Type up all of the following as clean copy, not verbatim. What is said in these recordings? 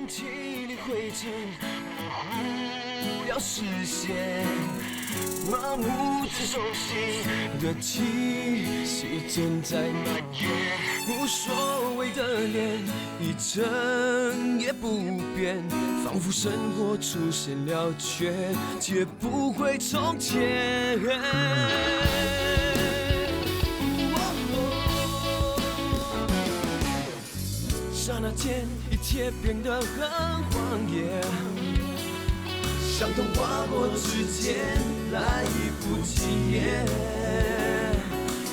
气里灰尘不要视线，麻木着熟悉的气息正在蔓延。无所谓的脸，一成也不变，仿佛生活出现了缺，却不会从前。刹那间，一切变得很荒野，伤痛划过指尖，来不及耶。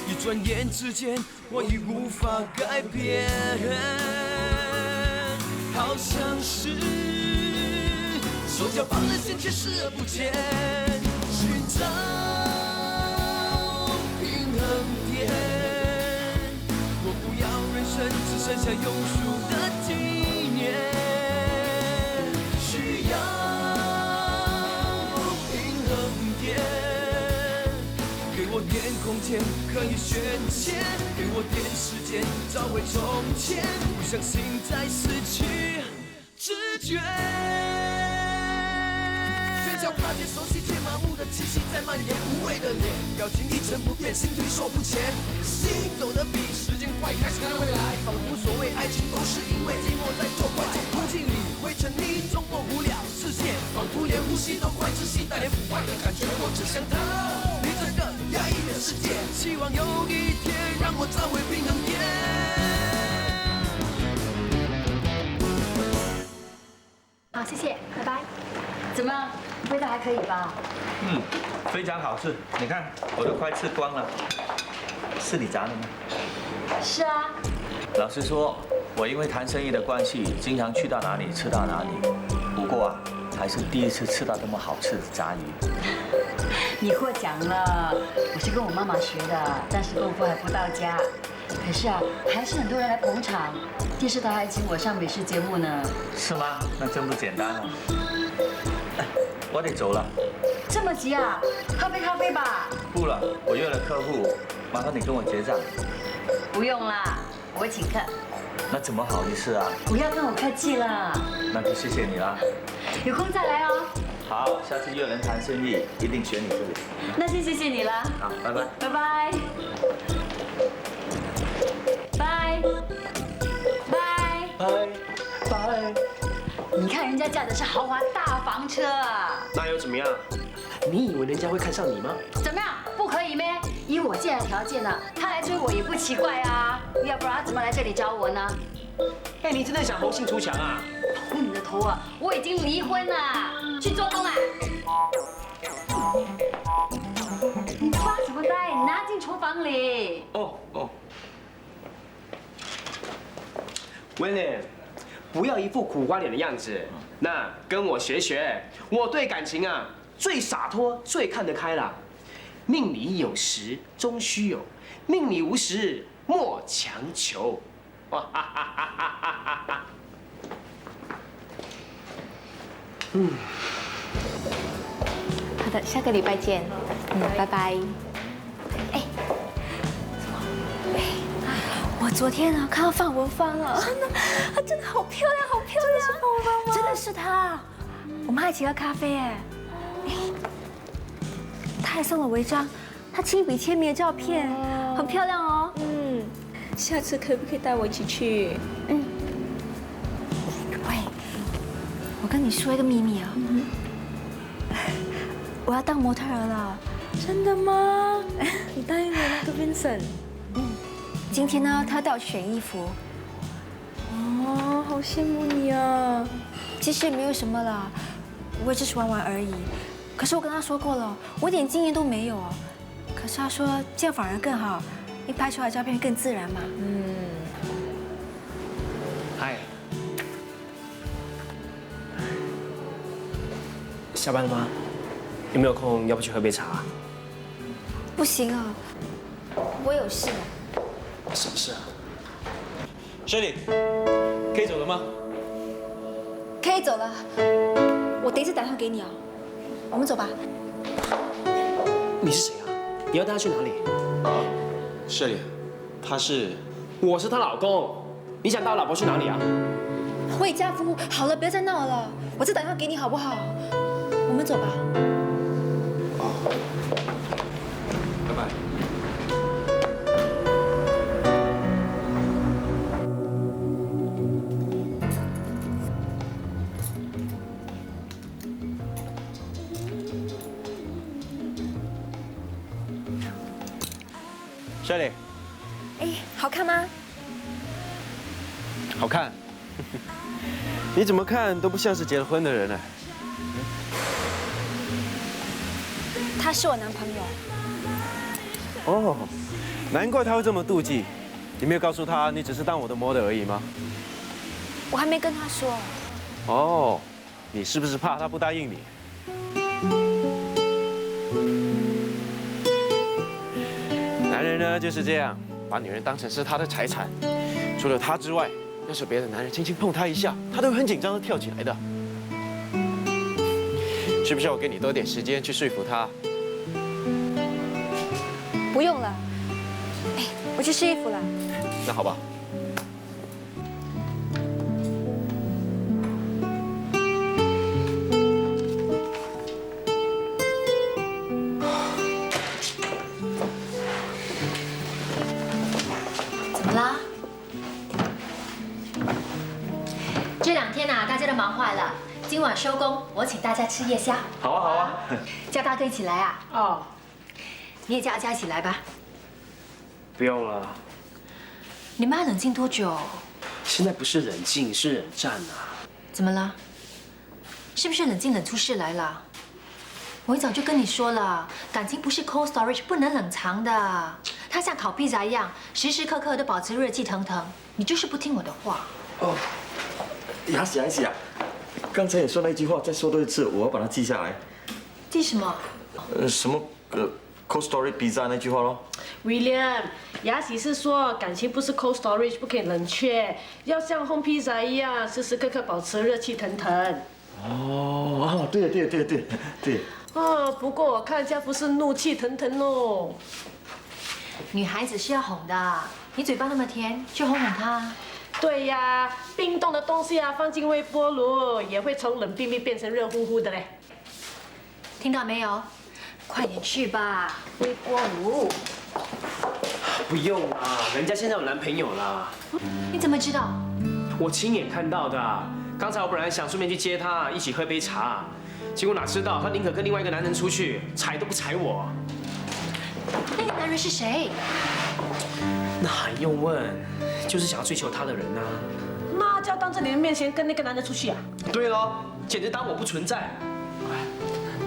一转眼之间，我已无法改变，好像是手脚绑了线，却视而不见，寻找平衡点。我不要人生只剩下庸俗的纪念，需要平衡点。给我点空间可以宣泄，给我点时间找回从前，不相信再失去知觉。喧嚣踏阶，熟悉却麻木的气息在蔓延，无谓的脸，表情一成不变，心推手不前，心走得比时间快，开始看未来，仿佛所谓爱情都是因为寂寞在作怪。空气里灰尘你终过不了视线，仿佛连呼吸都快窒息，带点腐坏的感觉，我只想逃离这个压抑的世界，希望有一天让我找回平衡点。好，谢谢，拜拜。怎么样，味道还可以吧？非常好吃。你看，我都快吃光了。是你炸的吗？是啊。老实说，我因为谈生意的关系，经常去到哪里吃到哪里。不过啊，还是第一次吃到这么好吃的炸鱼。你获奖了，我是跟我妈妈学的，但是功夫还不到家。可是啊，还是很多人来捧场，电视台还请我上美食节目呢。是吗？那真不简单啊。我得走了。这么急啊？喝杯咖啡吧。不了，我约了客户，麻烦你跟我结账。不用啦，我会请客。那怎么好意思啊？不要跟我客气了。那就谢谢你了。有空再来哦。好，下次约人谈生意，一定选你这里。那先谢谢你了。好，拜拜。拜拜。拜。拜。拜拜。你看人家驾的是豪华大房车，那又怎么样？你以为人家会看上你吗？怎么样？不可以咩？以我现在的条件呢，他来追我也不奇怪啊。要不然他怎么来这里找我呢？哎，你真的想红杏出墙啊？捅你的头啊！我已经离婚了，去做工啊！你发什么呆？拿进厨房里。哦。William， 不要一副苦瓜脸的样子，那跟我学学。我对感情啊最洒脱，最看得开啦。命里有时终须有，命里无时莫强求。哇哈哈哈哈哈哈！好的，下个礼拜见。拜拜。哎，我昨天啊看到范文芳了，真的，她真的好漂亮，好漂亮。真的是范文芳吗？真的是她。我们还一起喝咖啡哎。她还送了我一张她亲笔签名的照片，很漂亮哦。下次可不可以带我一起去？喂，我跟你说一个秘密啊。我要当模特儿了。真的吗？你答应了那个 Vincent？今天呢，他要带我去选衣服。哦，好羡慕你啊！其实也没有什么啦，我也只是玩玩而已。可是我跟他说过了，我一点经验都没有。可是他说这样反而更好，你拍出来的照片更自然嘛。嗨，下班了吗？有没有空？要不去喝杯茶？不行啊，我有事。什么事啊？雪莉，可以走了吗？可以走了，我等一下打电话给你哦。我们走吧。你是谁啊？你要带他去哪里？雪莉，他是……我是她老公。你想带我老婆去哪里啊？喂，家福，好了，不要再闹了，我再打电话给你好不好？我们走吧。拜拜。小李，哎，好看吗？好看。你怎么看都不像是结了婚的人呢。他是我男朋友。哦，难怪他会这么妒忌。你没有告诉他你只是当我的模特而已吗？我还没跟他说。哦，你是不是怕他不答应你？男人呢就是这样，把女人当成是他的财产。除了他之外，要是别的男人轻轻碰他一下，他都会很紧张的跳起来的。需不需要我给你多点时间去说服他？不用了。哎，我去试衣服了。那好吧。怎么啦？这2天大家都忙坏了。今晚收工，我请大家吃夜宵。好啊，好啊。叫大哥一起来啊？哦。你也叫阿佳一起来吧。不用了。你们还冷静多久？现在不是冷静，是冷战啊。怎么了？是不是冷静冷出事来了？我一早就跟你说了，感情不是 cold storage 不能冷藏的，它像烤披萨一样，时时刻刻都保持热气腾腾。你就是不听我的话。哦，雅喜啊，刚才你说那句话，再说多一次，我要把它记下来。记什么？什么cold storage pizza 那句话咯。William， 雅喜是说感情不是 cold storage 不可以冷却，要像烘披萨一样，时时刻刻保持热气腾腾。哦，对。哦，不过我看家福是怒气腾腾哦。女孩子是要哄的，你嘴巴那么甜，就哄哄她。对呀，冰冻的东西放进微波炉也会从冷冰冰变成热乎乎的嘞。听到没有？快点去吧，微波炉。不用啦，人家现在有男朋友啦。你怎么知道？我亲眼看到的。刚才我本来想顺便去接她，一起喝杯茶，结果哪知道她宁可跟另外一个男人出去，踩都不踩我。那个男人是谁？那还用问？就是想要追求她的人啊。那就要当着你的面前跟那个男的出去啊？对咯，简直当我不存在。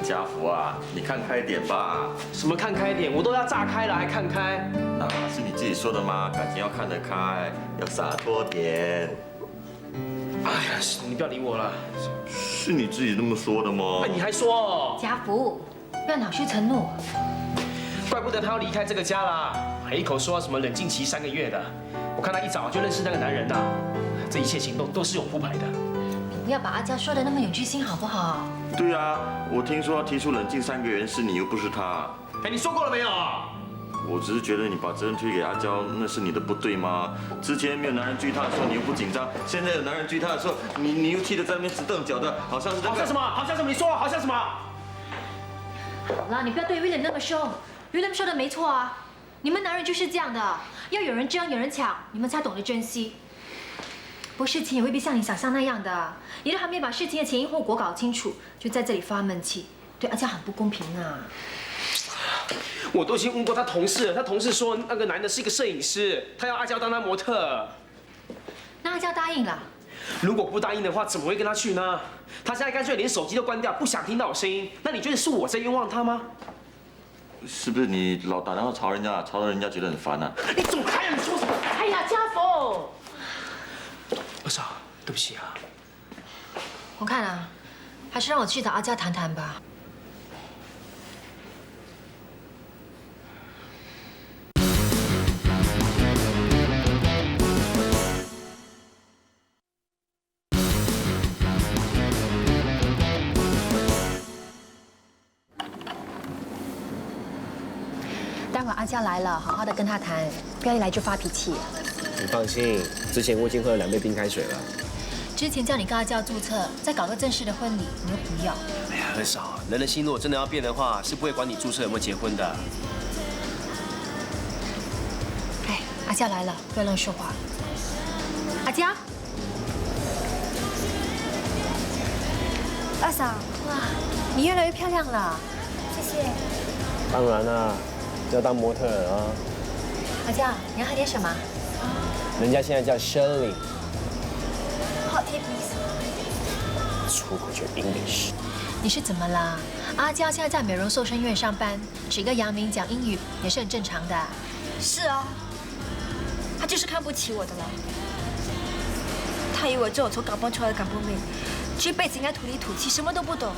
家福啊，你看开点吧。什么看开点？我都要炸开了还看开？啊，是你自己说的吗？感情要看得开，要洒脱点。哎呀，你不要理我了。是你自己这么说的吗？哎，你还说哦？家福，不要恼羞成怒。怪不得他要离开这个家啦，还一口说什么冷静期3个月的。我看他一早就认识那个男人的，这一切行动都是有铺排的。你不要把阿娇说的那么有居心好不好？对啊，我听说提出冷静3个月是你，又不是他。哎，你说过了没有？我只是觉得你把责任推给阿娇，那是你的不对吗？之前没有男人追她的时候，你又不紧张；现在有男人追她的时候，你又气得在那边直瞪脚的，好像是好像什么？好像什么？你说好像什么？好啦，你不要对 William 那么凶。William 说的没错啊，你们男人就是这样的，要有人争，有人抢，你们才懂得珍惜。不过事情也未必像你想象那样的，你都还没把事情的前因后果搞清楚，就在这里发闷气，对阿娇很不公平啊。我都已经问过他同事了，他同事说那个男的是一个摄影师，他要阿娇当他模特。那阿娇答应了。如果不答应的话，怎么会跟他去呢？他现在干脆连手机都关掉，不想听到我声音。那你觉得是我在冤枉他吗？是不是你老打电话吵人家，吵到人家觉得很烦啊？你走开啊！你说什么？哎呀，家福，二嫂，对不起啊。我看啊，还是让我去找阿娇谈谈吧。待会阿娇来了，好好的跟她谈，不要一来就发脾气。你放心，之前我已经喝了2杯冰开水了。之之前叫你跟阿娇注册，再搞个正式的婚礼，你又不要。哎呀，二嫂，人的心如果真的要变的话，是不会管你注册有没有结婚的。哎，阿娇来了，不要乱说话。阿娇，二嫂，哇，你越来越漂亮了。谢谢。当然啦，要当模特儿啊。阿娇，你要喝点什么？人家现在叫 Shirley。 Hot tea please。出口就 English。你是怎么啦？阿娇现在在美容瘦身院上班，取个洋名讲英语也是很正常的。是啊，他就是看不起我的了。他以为我这种从港帮出来的港帮妹，这辈子应该土里土气，什么都不懂，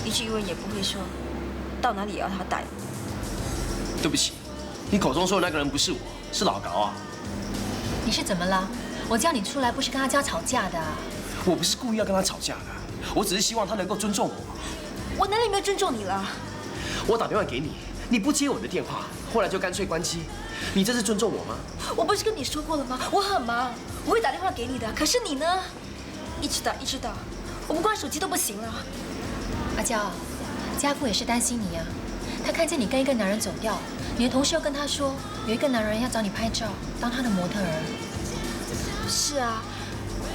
一句英文也不会说，到哪里也要他带。对不起，你口中说的那个人不是我，是老高啊。你是怎么了？我叫你出来不是跟阿娇吵架的。我不是故意要跟他吵架的，我只是希望他能够尊重我。我哪里没有尊重你了？我打电话给你，你不接我的电话，后来就干脆关机，你这是尊重我吗？我不是跟你说过了吗？我很忙，我会打电话给你的。可是你呢？一直打，我不关手机都不行了。阿娇，家父也是担心你啊。他看见你跟一个男人走掉，你的同事又跟他说，有一个男人要找你拍照，当他的模特儿。是啊，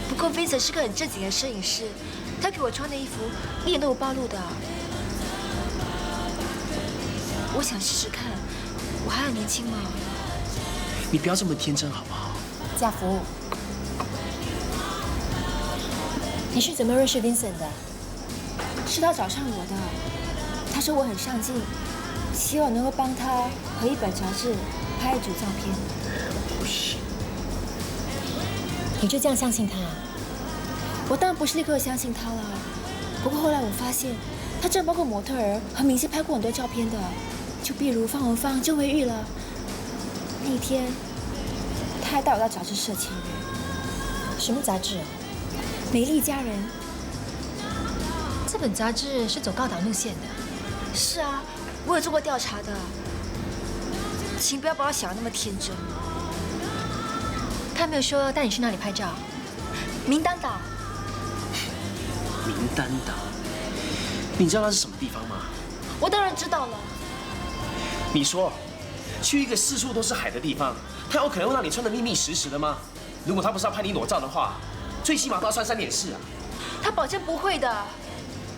不过 Vincent 是个很正经的摄影师，他给我穿的衣服一点都不暴露的。我想试试看，我还很年轻嘛。你不要这么天真好不好？家福，你是怎么认识 Vincent 的？是他找上我的，他说我很上进，希望能够帮他和一本杂志拍一组照片。不行，你就这样相信他？我当然不是立刻相信他了，不过后来我发现，他真的包括模特儿和明星拍过很多照片的，就比如方文芳、郑维玉了。那一天，他还带我到杂志社签约。什么杂志啊？美丽佳人。这本杂志是走高档路线的。是啊，我有做过调查的。请不要把我想的那么天真。他没有说带你去哪里拍照？名单岛。名单岛，你知道那是什么地方吗？我当然知道了。你说，去一个四处都是海的地方，他有可能会让你穿得密密实实的吗？如果他不是要拍你裸照的话，最起码都要穿3点式啊。他保证不会的，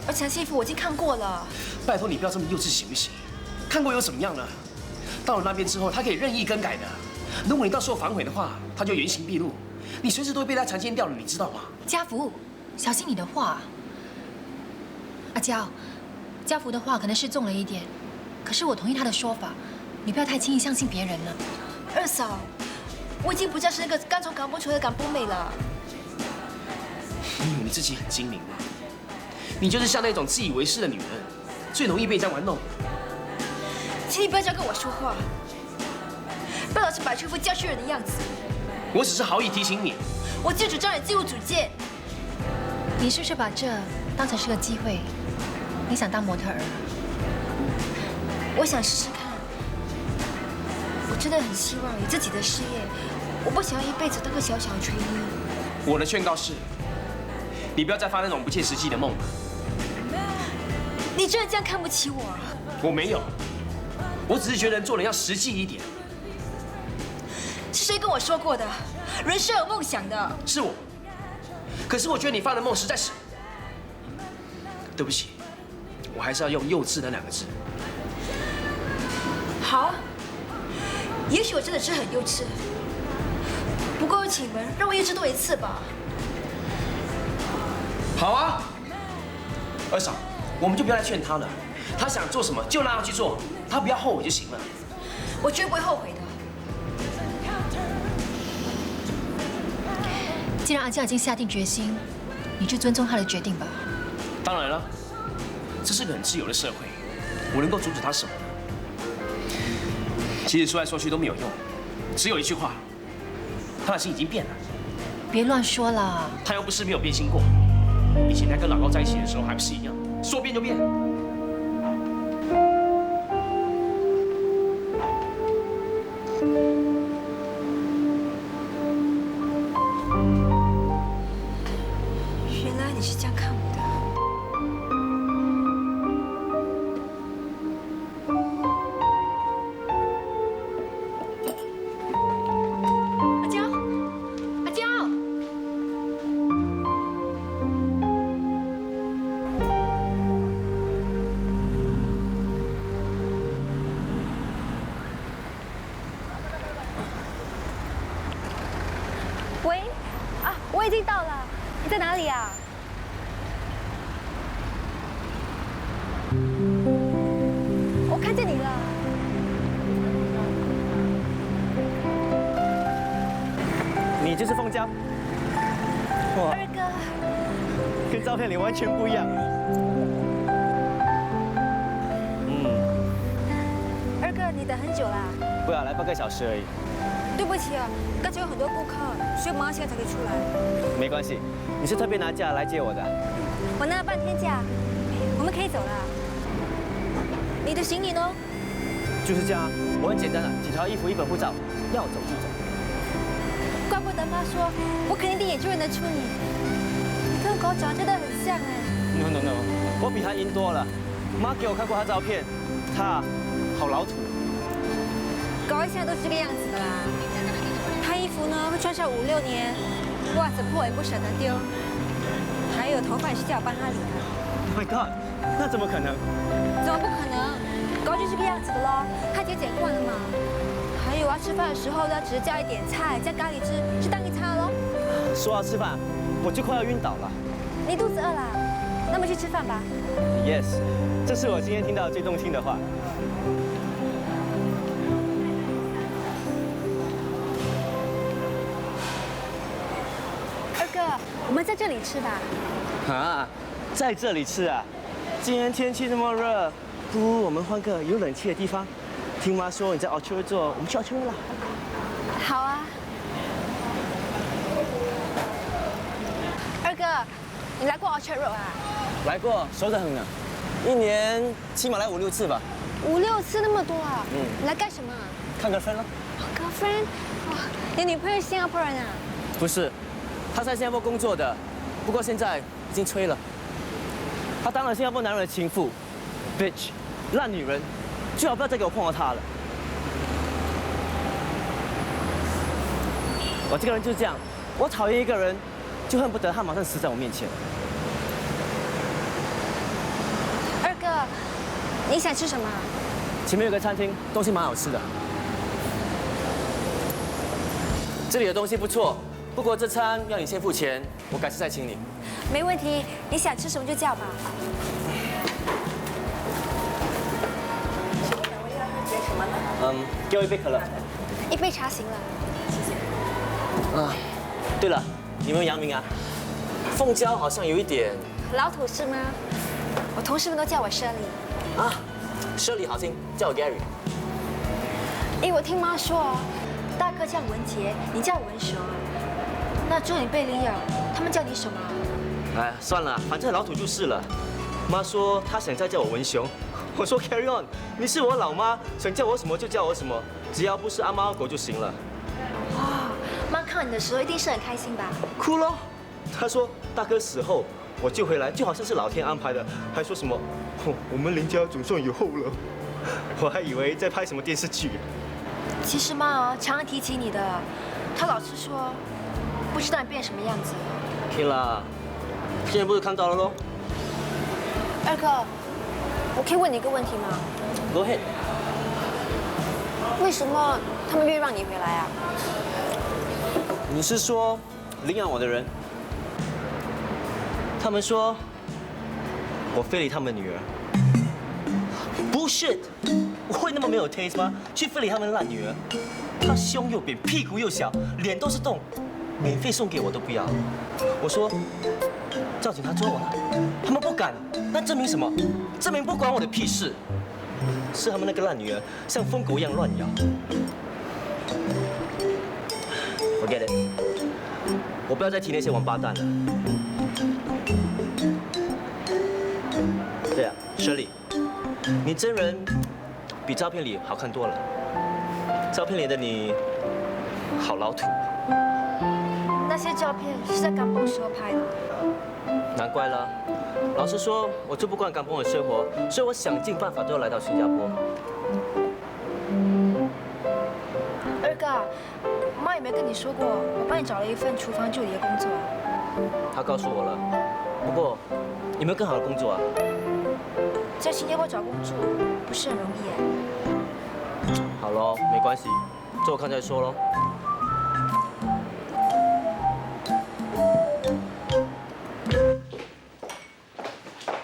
而且那些衣服我已经看过了。拜托你不要这么幼稚行不行？看过又怎么样呢？到了那边之后，他可以任意更改的。如果你到时候反悔的话，他就原形毕露，你随时都会被他强奸掉了，你知道吗？家福，小心你的话。阿娇，家福的话可能是重了一点，可是我同意他的说法，你不要太轻易相信别人了。二嫂，我已经不再是那个刚从港播出来的港播妹了。你以为你自己很精明吗？你就是像那种自以为是的女人，最容易被人家玩弄。请你不要这样跟我说话，不要老是摆出一副教训人的样子。我只是好意提醒你，我就主张你进入主见。你是不是把这当成是个机会？你想当模特儿？我想试试看。我真的很希望有自己的事业，我不想要一辈子当个小小的垂女。我的劝告是，你不要再发那种不切实际的梦了。你真的这样看不起我？我没有，我只是觉得人做人要实际一点。是谁跟我说过的？人是要有梦想的。是我，可是我觉得你发的梦实在是……对不起，我还是要用幼稚那2个字。好，也许我真的是很幼稚，不过请你们让我幼稚多一次吧。好啊，二嫂，我们就不要再劝他了，他想做什么就让他去做，他不要后悔就行了。我绝不会后悔的。既然阿娇已经下定决心，你就尊重她的决定吧。当然了，这是个很自由的社会，我能够阻止他什么呢？其实说来说去都没有用，只有一句话，他的心已经变了。别乱说了。他又不是没有变心过，以前他跟老高在一起的时候还不是一样，说变就变。你是这样看我的。阿娇，阿娇。喂，啊，我已经到了，你在哪里啊？我看见你了。你就是凤娇，哇，二哥，跟照片里完全不一样。二哥，你等很久啦。不要来半个小时而已，对不起啊，刚才有很多顾客，所以忙到现在才可以出来。没关系。你是特别拿假来接我的？我拿了半天假，我们可以走了。你的行李呢？就是这样啊，我很简单的，几条衣服，一本护照，要走就走。怪不得妈说，我肯定第一眼就认得出你。你跟狗长得真的很像哎。No， 我比他阴多了。妈给我看过他照片，他好老土。狗现在都是这个样子的啦。他衣服呢会穿上5、6年，袜子破也不舍得丢，还有头发也是叫我帮他理的。Oh my God， 那怎么可能？怎么不可能？狗就是这个样子的咯，他节俭惯了嘛。还有啊，吃饭的时候呢，只是叫一点菜，加咖喱汁，就当一餐咯。说到吃饭，我就快要晕倒了。你肚子饿啦？那么去吃饭吧。Yes， 这是我今天听到最动听的话。二哥，我们在这里吃吧。啊，在这里吃啊？今天天气那么热，不如我们换个有冷气的地方。听妈说你在 Orchard 做，我们去 Orchard 啦。好啊。二哥，你来过 Orchard Road 啊？来过，熟得很呢。一年起码来5、6次吧。 5、6次那么多啊？你来干什么？看个分咯。girlfriend， 哇，你女朋友是新加坡人啊？不是，她在新加坡工作的，不过现在已经吹了。她当了新加坡男人的情妇 ，bitch， 烂女人，最好不要再给我碰到她了。我这个人就是这样，我讨厌一个人，就恨不得他马上死在我面前。二哥，你想吃什么？前面有个餐厅，东西蛮好吃的。这里的东西不错，不过这餐要你先付钱，我改次再请你。没问题，你想吃什么就叫吧。给我一杯可乐。一杯茶行了。啊，对了，你们杨明啊，凤娇好像有一点老土是吗？我同事们都叫我 Shirley。啊，Shirley 好听，叫我 Gary。我听妈说，大哥叫文杰，你叫文雄，那助理贝利亚，他们叫你什么？哎，算了，反正老土就是了。妈说她想再叫我文雄，我说 Carry on， 你是我老妈，想叫我什么就叫我什么，只要不是阿猫阿狗就行了。哇，妈看你的时候一定是很开心吧？哭咯，她说大哥死后我救回来，就好像是老天安排的，还说什么，我们林家总算有后了。我还以为在拍什么电视剧。其实妈常常提起你的，她老是说，不知道你变什么样子。OK 啦，现在不是看到了咯。二哥，我可以问你一个问题吗？ Go ahead。为什么他们愿意让你回来啊？你是说领养我的人？他们说我非礼他们女儿。Bullshit！ 我会那么没有 taste 吗？去非礼他们的烂女儿？她胸又扁，屁股又小，脸都是洞，免费送给我都不要。我说叫警察抓我了，他们不敢，那证明什么？证明不关我的屁事。是他们那个烂女儿像疯狗一样乱咬。Forget it， 我不要再提那些王八蛋了。对啊，Shirley， 你真人比照片里好看多了。照片里的你好老土。那些照片是在港崩时候拍的。难怪啦。老实说，我就不惯港崩的生活，所以我想尽办法都要来到新加坡。二哥，妈有没有跟你说过，我帮你找了一份厨房助理的工作？他告诉我了。不过，有没有更好的工作啊？在新加坡找工作不是很容易耶。好咯，没关系，做我看再说咯。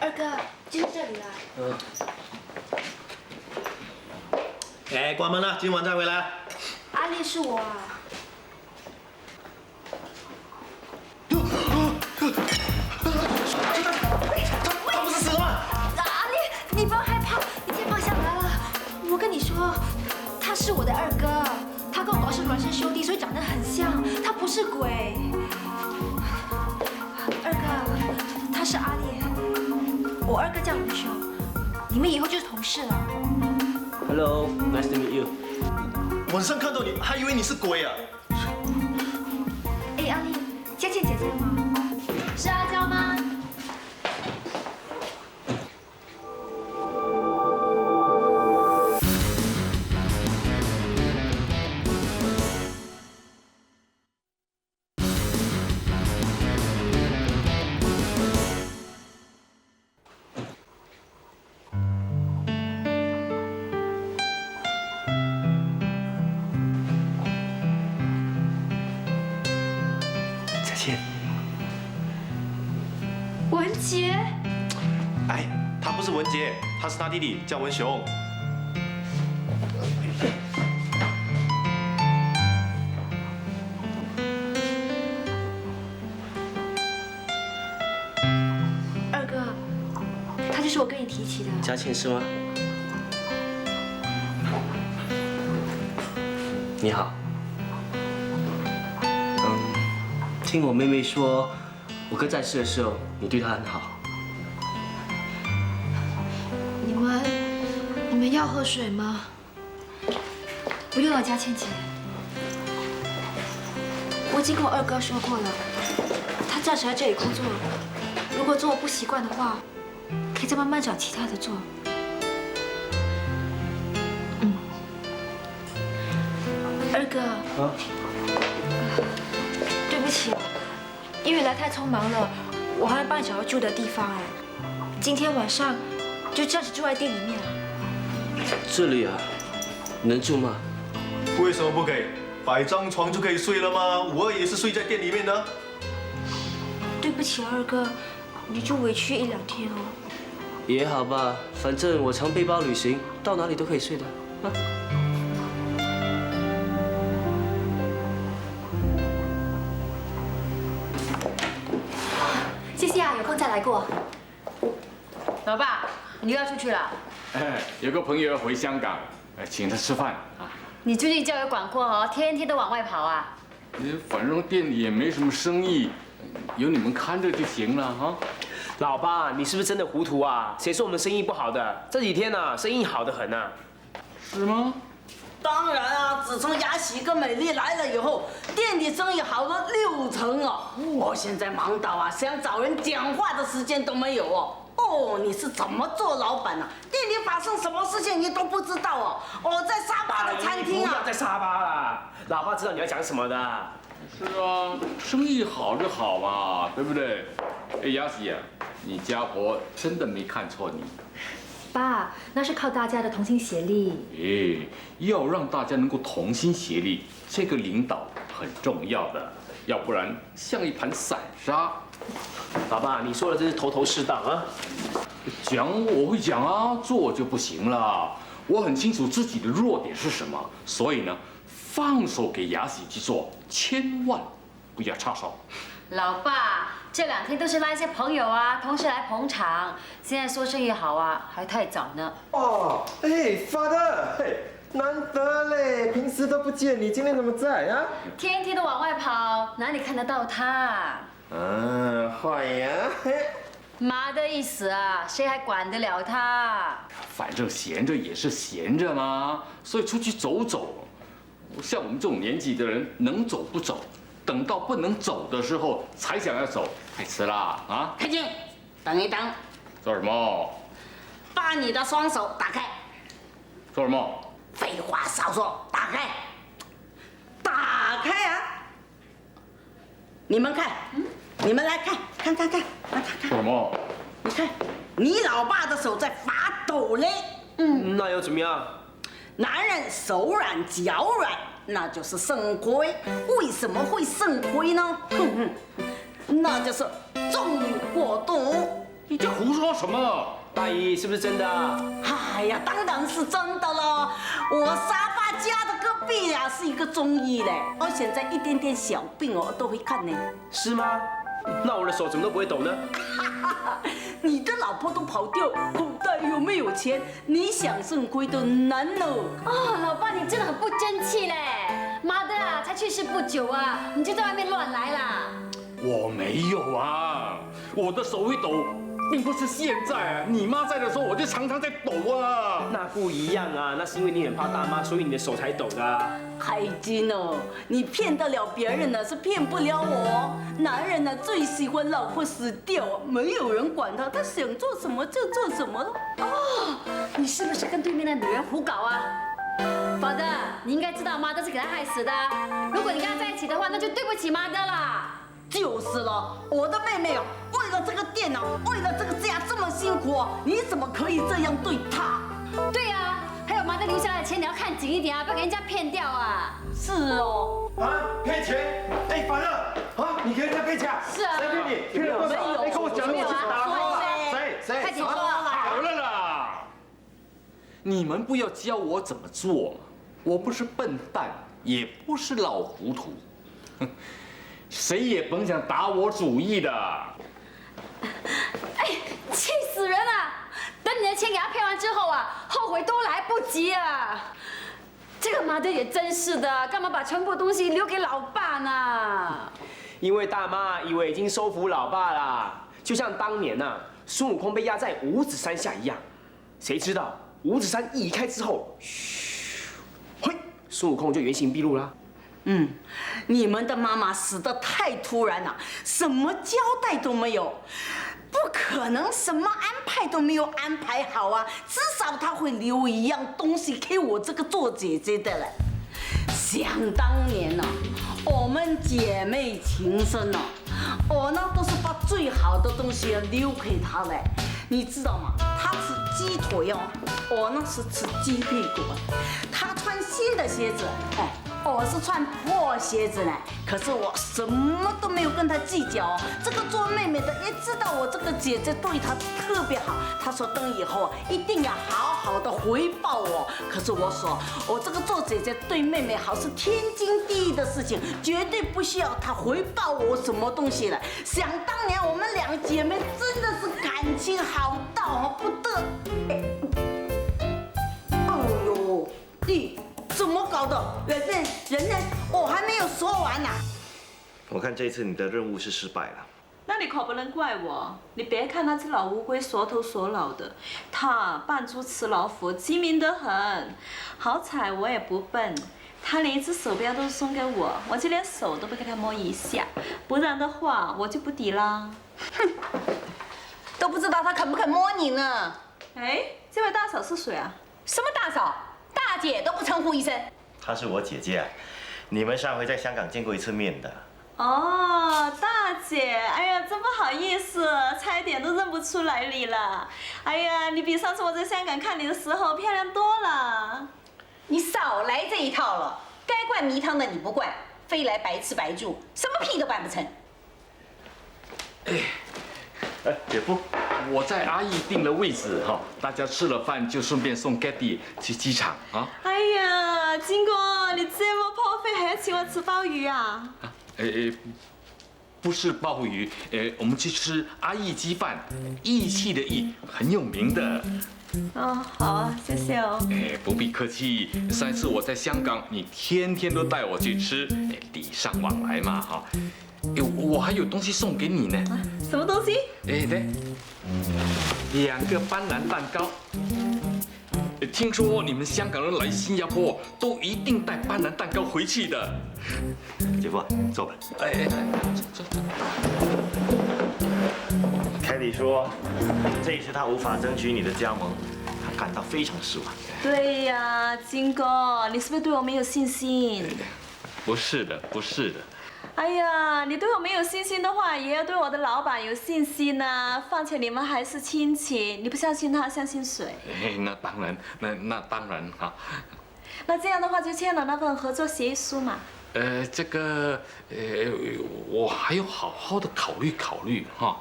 二哥，就是这里了。哎，关门了，今晚再回来。阿丽是我啊。他不是死了吗？阿丽，你不要害怕，你先放下来了。我跟你说，他是我的二哥，他跟我爸是孪生兄弟，所以长得很像。他不是鬼。二哥，他是阿丽，我二哥叫文雄，你们以后就是同事了。Hello, nice to meet you. 晚上看到你，还以为你是鬼啊！哎，阿丽，佳倩姐姐吗？是阿娇吗？佳倩，文杰，哎，他不是文杰，他是他弟弟，叫文雄。二哥，他就是我跟你提起的。佳倩是吗？你好。听我妹妹说，我哥在世的时候，你对他很好。你们要喝水吗？不用了，佳倩姐。我已经跟我二哥说过了，他暂时在这里工作，如果做我不习惯的话，可以再慢慢找其他的做。二哥。啊。对不起，因为来太匆忙了，我还没帮你找到住的地方哎。今天晚上就暂时住在店里面。这里啊，能住吗？为什么不给？摆张床就可以睡了吗？我也是睡在店里面的。对不起，二哥，你就委屈1、2天哦。也好吧，反正我常背包旅行，到哪里都可以睡的。啊。谢谢啊，有空再来过。老爸，你又要出去了？哎，有个朋友要回香港，请他吃饭啊。你最近交友广阔哦，天天都往外跑啊。反正店里也没什么生意，有你们看着就行了哈。老爸，你是不是真的糊涂啊？谁说我们生意不好的？这几天呢，生意好得很啊。是吗？当然啊，自从雅喜跟美丽来了以后，店里生意好了60%哦。我现在忙到啊，想找人讲话的时间都没有哦。哦，你是怎么做老板呢？店里发生什么事情你都不知道哦。我在沙巴的餐厅啊。不要在沙巴了，老爸知道你要讲什么的。是啊，生意好就好嘛，对不对？哎，雅喜啊，你家婆真的没看错你。爸，那是靠大家的同心协力。哎，要让大家能够同心协力，这个领导很重要的，要不然像一盘散沙。老爸，你说的真是头头是道啊！讲我会讲啊，做就不行了。我很清楚自己的弱点是什么，所以呢，放手给雅喜去做，千万不要插手。老爸，这2天都是拉一些朋友啊、同事来捧场，现在说生意好啊，还太早呢。哦，哎，Father，嘿，难得嘞，平时都不见你，今天怎么在啊？天天都往外跑，哪里看得到他？坏呀，嘿。妈的意思啊，谁还管得了他？反正闲着也是闲着嘛，所以出去走走。像我们这种年纪的人，能走不走，等到不能走的时候才想要走，太迟了啊！太君，等一等，做什么？把你的双手打开。做什么？废话少说，打开，打开啊！你们看，你们来看，看。做什么？你看，你老爸的手在发抖嘞。那又怎么样？男人手软脚软，那就是肾亏。为什么会肾亏呢？那就是纵欲过度。你这胡说什么？大姨，是不是真的？哎呀，当然是真的了。我沙发家的隔壁呀是一个中医嘞，我现在一点点小病我都会看呢。是吗？那我的手怎么都不会抖呢？你的老婆都跑掉，口袋有没有钱？你想肾亏都难哦。哦，老爸，你真的很不争气嘞！妈的啊，才去世不久啊，你就在外面乱来啦！我没有啊，我的手会抖，并不是现在啊。你妈在的时候，我就常常在抖啊。那不一样啊，那是因为你很怕大妈，所以你的手才抖的啊。海金哦，你骗得了别人呢，是骗不了我。男人呢最喜欢老婆死掉，没有人管他，他想做什么就做什么了。哦，你是不是跟对面的女人胡搞啊？宝德，你应该知道妈德是给他害死的。如果你跟他在一起的话，那就对不起妈德啦。就是了，我的妹妹哦，为了这个电脑，为了这个家这么辛苦哦，你怎么可以这样对她？对啊，还有妈德留下来的钱，你要看紧一点啊，不要给人家骗掉啊。是哦。啊，骗钱？哎，反正啊，你给人家骗钱？是啊。谁给你？骗了多少？你跟我讲，我去打他。谁？快点说好了啦，你们不要教我怎么做嘛，我不是笨蛋，也不是老糊涂，谁也甭想打我主意的。哎，气死人了！等你的钱给他骗完之后啊，后悔都来不及啊！这个妈的也真是的，干嘛把全部东西留给老爸呢？因为大妈以为已经收服老爸啦，就像当年呐，孙悟空被压在五指山下一样。谁知道五指山一移开之后，嘘，嘿，孙悟空就原形毕露啦。你们的妈妈死得太突然了，什么交代都没有，不可能什么安排都没有安排好啊！至少她会留一样东西给我这个做姐姐的嘞。想当年呢，我们姐妹情深呢，我呢都是把最好的东西留给她嘞。你知道吗？她吃鸡腿哦，我呢是吃鸡屁股。她穿新的鞋子，我是穿破鞋子呢，可是我什么都没有跟她计较哦。这个做妹妹的也知道我这个姐姐对她特别好，她说等以后一定要好好的回报我。可是我说，我这个做姐姐对妹妹好是天经地义的事情，绝对不需要她回报我什么东西了。想当年我们两姐妹真的是感情好到不得。哎呦，你怎么搞的？人呢？我还没有说完呢。我看这一次你的任务是失败了。那你可不能怪我。你别看那只老乌龟缩头缩脑的，它扮猪吃老虎，机灵得很。好彩我也不笨，它连一只手表都送给我，我就连手都不给它摸一下，不然的话我就不抵啦。哼，都不知道它肯不肯摸你呢。哎，这位大嫂是谁啊？什么大嫂？大姐都不称呼一声。她是我姐姐，你们上回在香港见过一次面的。哦，大姐，哎呀，真不好意思，差一点都认不出来你了。哎呀，你比上次我在香港看你的时候漂亮多了。你少来这一套了，该灌迷汤的你不灌，非来白吃白住，什么屁都办不成。姐夫，我在阿义订了位置哈，大家吃了饭就顺便送 Gaddy 去机场啊。哎呀，金哥，你这么破费还要请我吃鲍鱼啊？不是鲍鱼，我们去吃阿义鸡饭，义气的义，很有名的。哦，好啊，谢谢哦。不必客气，上一次我在香港，你天天都带我去吃，礼尚往来嘛哈。我还有东西送给你呢。什么东西？对，2个斑斓蛋糕。听说你们香港人来新加坡都一定带班兰蛋糕回去的。姐夫，坐吧。走。凯莉说，这一次他无法争取你的加盟，他感到非常失望。对呀，金哥，你是不是对我没有信心？不是的。哎呀，你对我没有信心的话，也要对我的老板有信心呐。况且你们还是亲戚，你不相信他，相信谁？那当然，那当然哈。那这样的话就签了那份合作协议书嘛。我还要好好的考虑哈。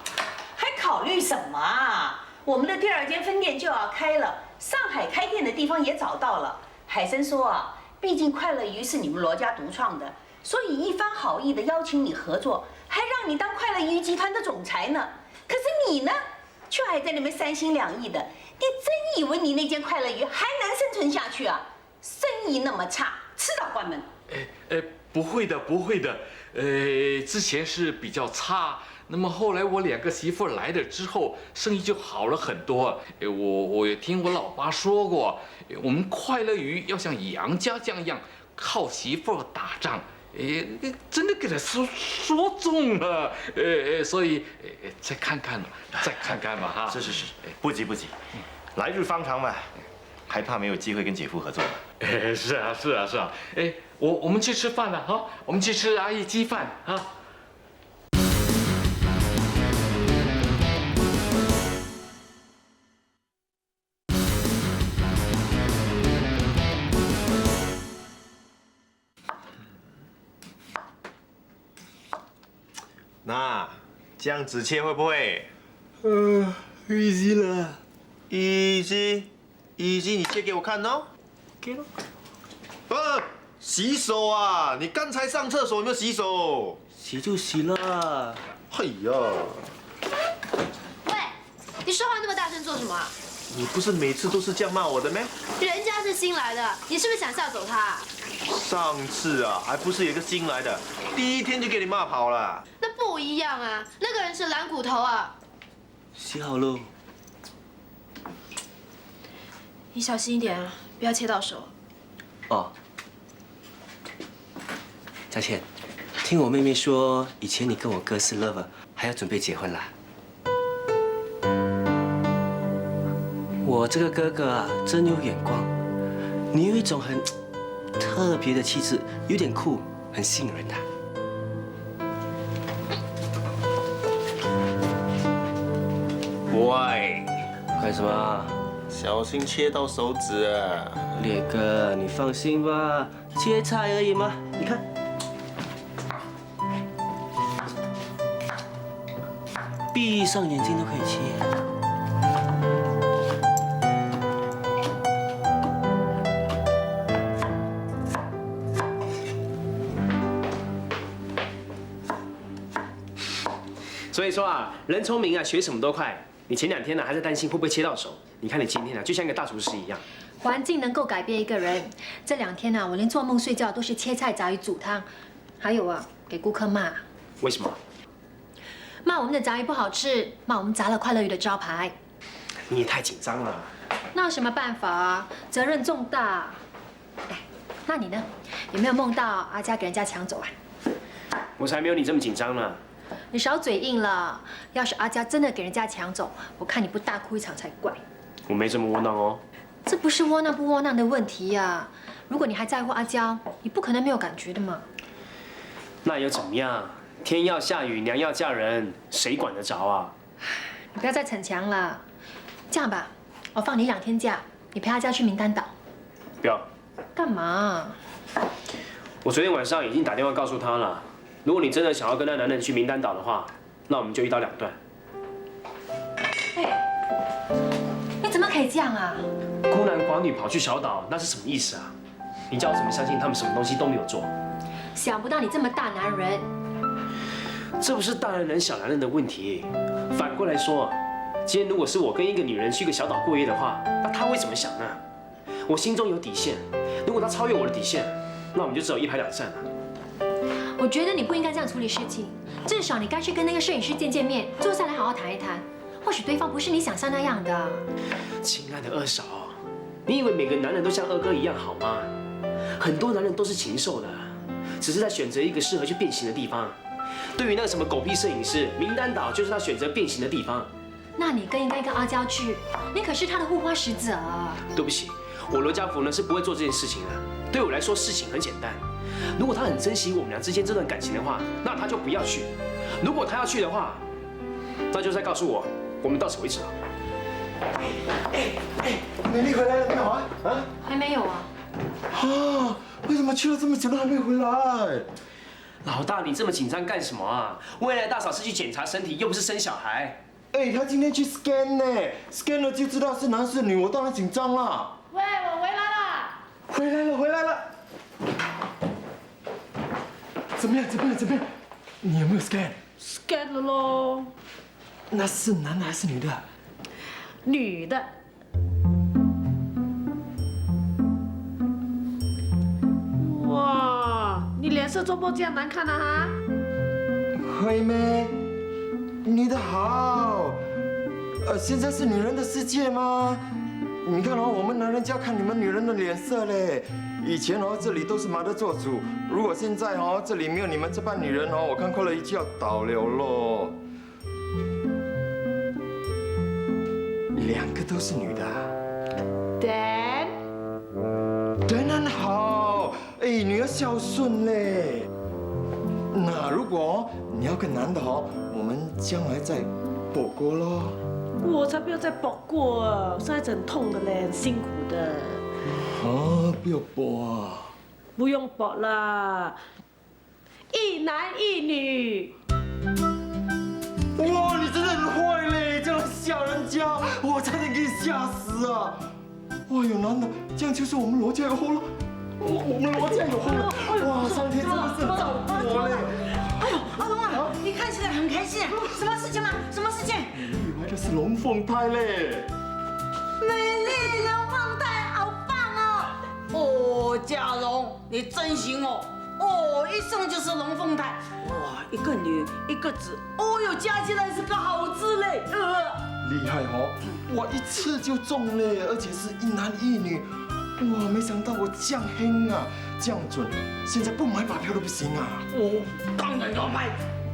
还考虑什么啊？我们的第2间分店就要开了，上海开店的地方也找到了。海生说啊，毕竟快乐鱼是你们罗家独创的，所以一番好意的邀请你合作，还让你当快乐鱼集团的总裁呢。可是你呢，却还在那边3心2意的。你真以为你那间快乐鱼还能生存下去啊？生意那么差，迟早关门。不会的。之前是比较差。那么后来我2个媳妇来了之后，生意就好了很多。我也听我老爸说过，我们快乐鱼要像杨家将一样靠媳妇打仗。真的给他说中了。所以再看看吧哈。是，不急，来日方长嘛，还怕没有机会跟姐夫合作吗？是啊。我们去吃饭了哈，我们去吃阿姨鸡饭啊。那这样子切会不会easy 了。easy？你切给我看哦。给了。洗手啊！你刚才上厕所有没有洗手？洗就洗了。哎呀！喂，你说话那么大声做什么啊？你不是每次都是这样骂我的咩？人家是新来的，你是不是想吓走他？上次啊，还不是有一个新来的，第1天就给你骂跑了。那不一样啊，那个人是蓝骨头啊。洗好喽。你小心一点啊，不要切到手。哦。佳倩，听我妹妹说，以前你跟我哥是 lover， 还要准备结婚啦。我这个哥哥啊，真有眼光。你有一种很特别的气质，有点酷，很吸引人的。喂，干什么？小心切到手指啊！烈哥，你放心吧，切菜而已嘛。你看。闭上眼睛都可以切。所以说啊，人聪明啊，学什么都快。你前2天呢还在担心会不会切到手，你看你今天啊，就像一个大厨师一样。环境能够改变一个人。这2天呢，我连做梦睡觉都是切菜、炸鱼、煮汤，还有啊，给顾客骂。为什么？骂我们的炸鱼不好吃，骂我们砸了快乐鱼的招牌。你也太紧张了。那有什么办法啊？责任重大。哎，那你呢？有没有梦到阿佳给人家抢走啊？我才没有你这么紧张呢。你少嘴硬了。要是阿佳真的给人家抢走，我看你不大哭一场才怪。我没这么窝囊哦。这不是窝囊不窝囊的问题呀。如果你还在乎阿娇，你不可能没有感觉的嘛。那又怎么样？天要下雨，娘要嫁人，谁管得着啊？你不要再逞强了。这样吧，我放你2天假，你陪阿娇去名丹岛。不要。干嘛？我昨天晚上已经打电话告诉他了，如果你真的想要跟那男人去名丹岛的话，那我们就一刀2断。哎，你怎么可以这样啊？孤男寡女跑去小岛，那是什么意思啊？你叫我怎么相信他们什么东西都没有做？想不到你这么大男人。这不是大男人小男人的问题，反过来说，今天如果是我跟一个女人去一个小岛过夜的话，那她会怎么想呢？我心中有底线，如果她超越我的底线，那我们就只有1拍2散了。我觉得你不应该这样处理事情，至少你该去跟那个摄影师见面，坐下来好好谈一谈。或许对方不是你想象那样的。亲爱的2嫂，你以为每个男人都像二哥一样好吗？很多男人都是禽兽的，只是在选择一个适合去变形的地方。对于那个什么狗屁摄影师，名单岛就是他选择变形的地方。那你更应该跟阿娇去，你可是他的护花使者。对不起，我罗家福呢是不会做这件事情的。对我来说，事情很简单。如果他很珍惜我们俩之间这段感情的话，那他就不要去；如果他要去的话，那就再告诉我，我们到此为止了。美丽回来了没有啊？啊？还没有啊。啊？为什么去了这么久都还没回来？老大，你这么紧张干什么啊？未来大嫂是去检查身体，又不是生小孩。哎，他今天去 scan 呢 ，scan 了就知道是男是女，我当然紧张啦。喂，我回来了。回来了，回来了。怎么样？你有没有 scan？scan 了咯。那是男的还是女的？女的。哇，你脸色做梦这样难看啊哈？会咩？你的好。现在是女人的世界吗？你看哦，我们男人就要看你们女人的脸色嘞。以前哦，这里都是妈的做主，如果现在哦，这里没有你们这帮女人哦，我看快乐一就要倒了咯。2个都是女的。当然好，哎，你要孝顺嘞。那如果你要个男的哦，我们将来再搏过咯。我才不要再搏过啊！现在很痛的嘞，很辛苦的。啊，不要搏啊！不用搏啦，一男一女。哇，你真的很坏嘞，这样吓人家，我差点给你吓死啊！哇，有男的，这样就是我们罗家有后了。我们罗家有后了！哇，上天真的是很照顾我嘞！哎呦，阿龙啊，你看起来很开心，什么事情吗？什么事情？你怀的是龙凤胎嘞！美丽龙凤胎，好棒哦！哦，嘉荣，你真行哦！哦，一生就是龙凤胎，哇，一个女一个子，哦哟，加起来是个好字嘞！厉害哦！哇，一次就中嘞，而且是一男一女。哇，没想到我这样狠啊，这样准，现在不买马票都不行啊！哦，当然要买。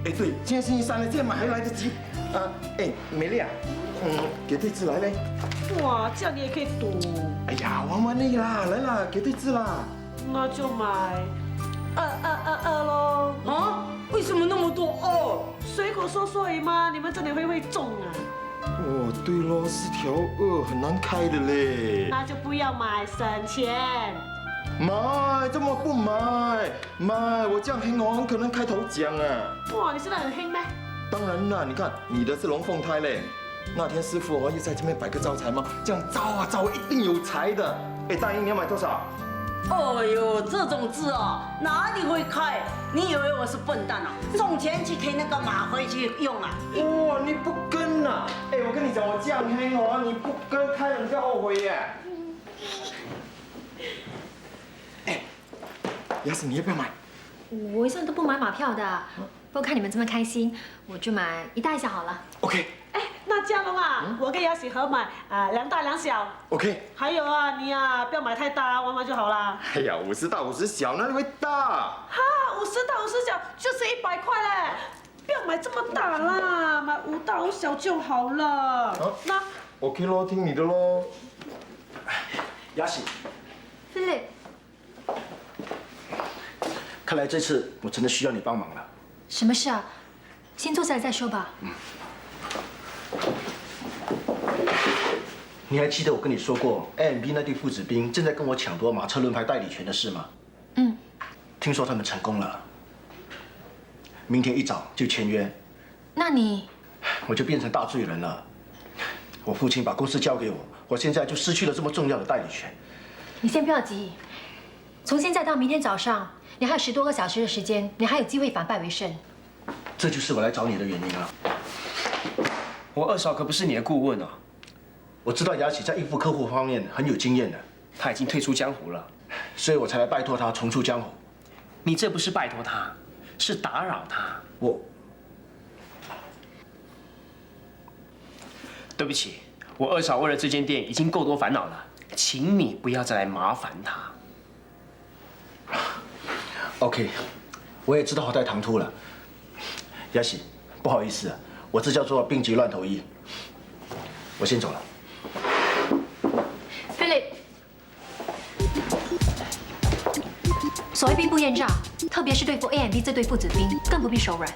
哎，对，今天星期3了，现在买还来得及。哎，美丽啊，给对字来嘞。哇，这样你也可以赌。哎呀，玩玩你啦，来啦，给对字啦。那就买2222咯。啊？为什么那么多二？随口说而已嘛，你们真的会中啊？哦，对咯，是条2，很难开的嘞。那就不要买，省钱。买，怎么不买？买，我这样狠哦，很可能开头奖啊。哇，你现在很黑咩？当然啦，你看你的是龙凤胎嘞。那天师傅又在这边摆个招财猫，这样招啊招，一定有财的。哎，大英你要买多少？哦呦，这种字哦，哪里会开？你以为我是笨蛋啊？送钱去给那个马回去用啊？哇，你不跟呐？哎，我跟你讲，我这样黑哦，你不跟开了你就后悔耶。哎，要是你要不要买？我一向都不买马票的，不过看你们这么开心，我就买一大一小好了。OK。哎，那嘉龙啊，我跟雅喜合买2大2小。OK。还有啊，你啊不要买太大，玩玩就好啦。哎呀，50大50小哪里会大？哈，50大50小就是100块嘞，不要买这么大啦，买5大5小就好了。那 OK 咯，听你的咯。雅喜， Philip， 看来这次我真的需要你帮忙了。什么事啊？先坐下来再说吧。你还记得我跟你说过 AMB 那对父子兵正在跟我抢夺马车轮牌代理权的事吗？听说他们成功了，明天一早就签约。那你我就变成大罪人了。我父亲把公司交给我，我现在就失去了这么重要的代理权。你先不要急，从现在到明天早上，你还有10多个小时的时间，你还有机会反败为胜。这就是我来找你的原因啊。我二嫂可不是你的顾问啊。我知道雅喜在应付客户方面很有经验的，他已经退出江湖了，所以我才来拜托他重出江湖。你这不是拜托他，是打扰他。对不起，我二嫂为了这间店已经够多烦恼了，请你不要再来麻烦他。OK， 我也知道我带唐突了。雅喜，不好意思啊，我这叫做病急乱投医。我先走了。Philip， 所谓兵不厌诈，特别是对付 A and B 这对父子兵，更不必手软。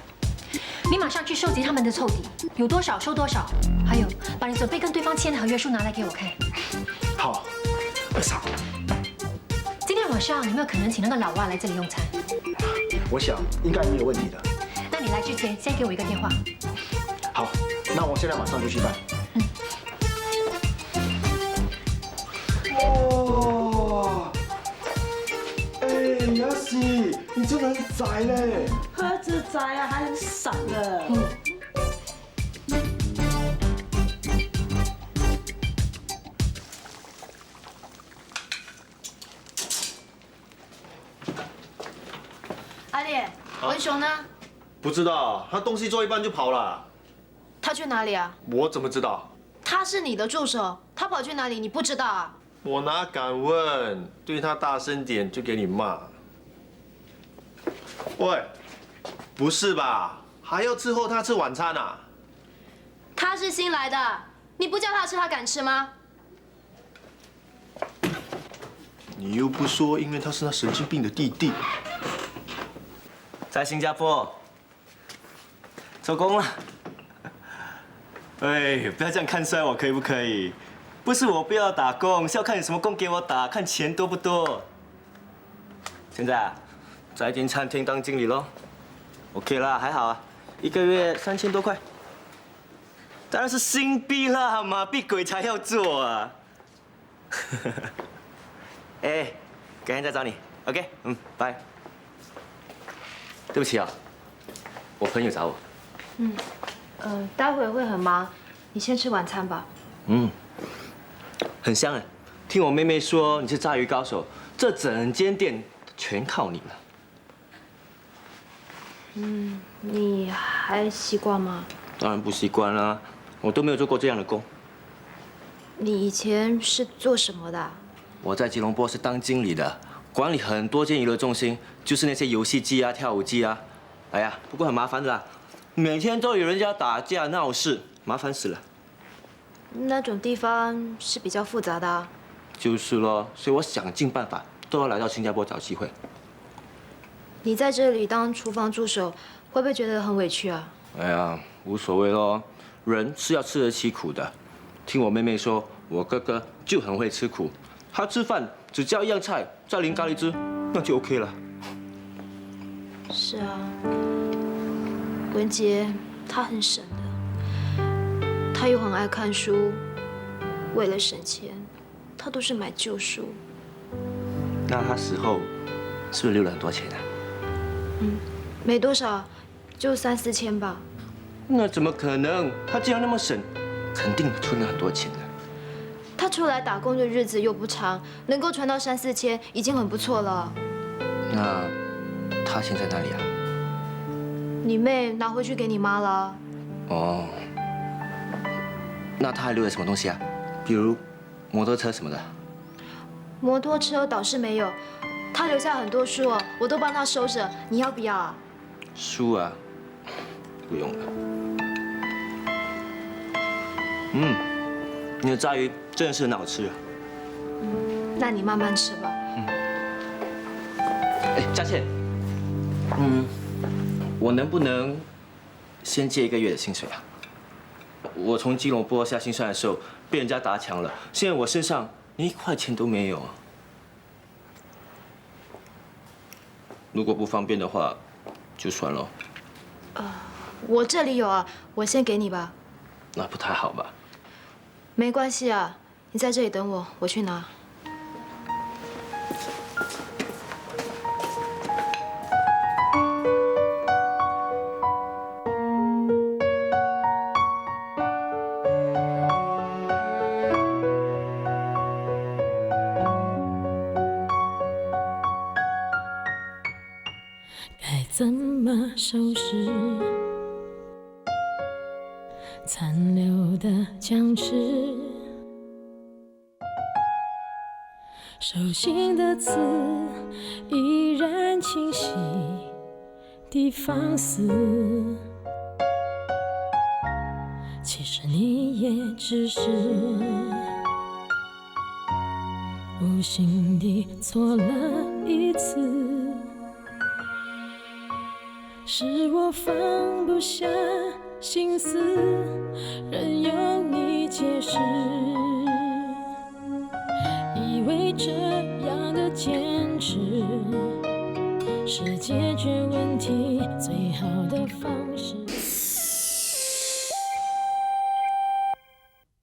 你马上去收集他们的凑底，有多少收多少，还有把你准备跟对方签的合约书拿来给我看。好，二嫂。今天晚上有没有可能请那个老外来这里用餐？我想应该没有问题的。那你来之前先给我一个电话。好，那我现在马上就去办。哇！哎，雅喜，你真的很宅嘞！何止宅啊，还很闪的。阿烈，文雄呢？不知道，他东西做一半就跑了。他去哪里啊？我怎么知道？他是你的助手，他跑去哪里你不知道啊？我哪敢问？对他大声点就给你骂。喂，不是吧？还要伺候他吃晚餐啊？他是新来的，你不叫他吃，他敢吃吗？你又不说，因为他是那神经病的弟弟。在新加坡，收工了。哎，不要这样看衰我，可以不可以？不是我不要打工，是要看你什么工给我打，看钱多不多。现在啊，在一间餐厅当经理咯 ，OK 啦，还好啊，1个月3000多块。当然是新币啦，马币鬼才要做啊。哎，改天再找你 ，OK， 拜。对不起啊，我朋友找我。待会会很忙，你先吃晚餐吧。很香哎！听我妹妹说你是炸鱼高手，这整间店全靠你了。你还习惯吗？当然不习惯啦，我都没有做过这样的工。你以前是做什么的啊？我在吉隆坡是当经理的，管理很多间娱乐中心，就是那些游戏机啊、跳舞机啊。哎呀，不过很麻烦的啦，每天都有人家打架闹事，麻烦死了。那种地方是比较复杂的啊。就是咯，所以我想尽办法都要来到新加坡找机会。你在这里当厨房助手，会不会觉得很委屈啊？哎呀，无所谓咯，人是要吃得起苦的。听我妹妹说，我哥哥就很会吃苦，他吃饭只叫1样菜，再淋咖喱汁，那就 OK 了。是啊，文杰他很省的，他又很爱看书，为了省钱，他都是买旧书。那他死后是不是留了很多钱啊？没多少，就3、4千吧。那怎么可能？他既然那么省，肯定存了很多钱的。他出来打工的日子又不长，能够存到3、4千已经很不错了。那他钱在哪里啊？你妹拿回去给你妈了。哦，那他还留了什么东西啊？比如摩托车什么的。摩托车倒是没有，他留下很多书哦，我都帮他收着。你要不要啊？书啊，不用了。你的炸鱼真的是很好吃啊。那你慢慢吃吧。哎，佳倩，我能不能先借1个月的薪水啊？我从吉隆坡下新山的时候被人家打抢了，现在我身上连1块钱都没有啊。如果不方便的话，就算了。我这里有啊，我先给你吧。那不太好吧？没关系啊，你在这里等我，我去拿。该怎么收拾残留的僵持？手心的刺依然清晰地放肆。其实你也只是无心地错了一次，是我放不下心思，任由你解释，以为这样的坚持是解决问题最好的方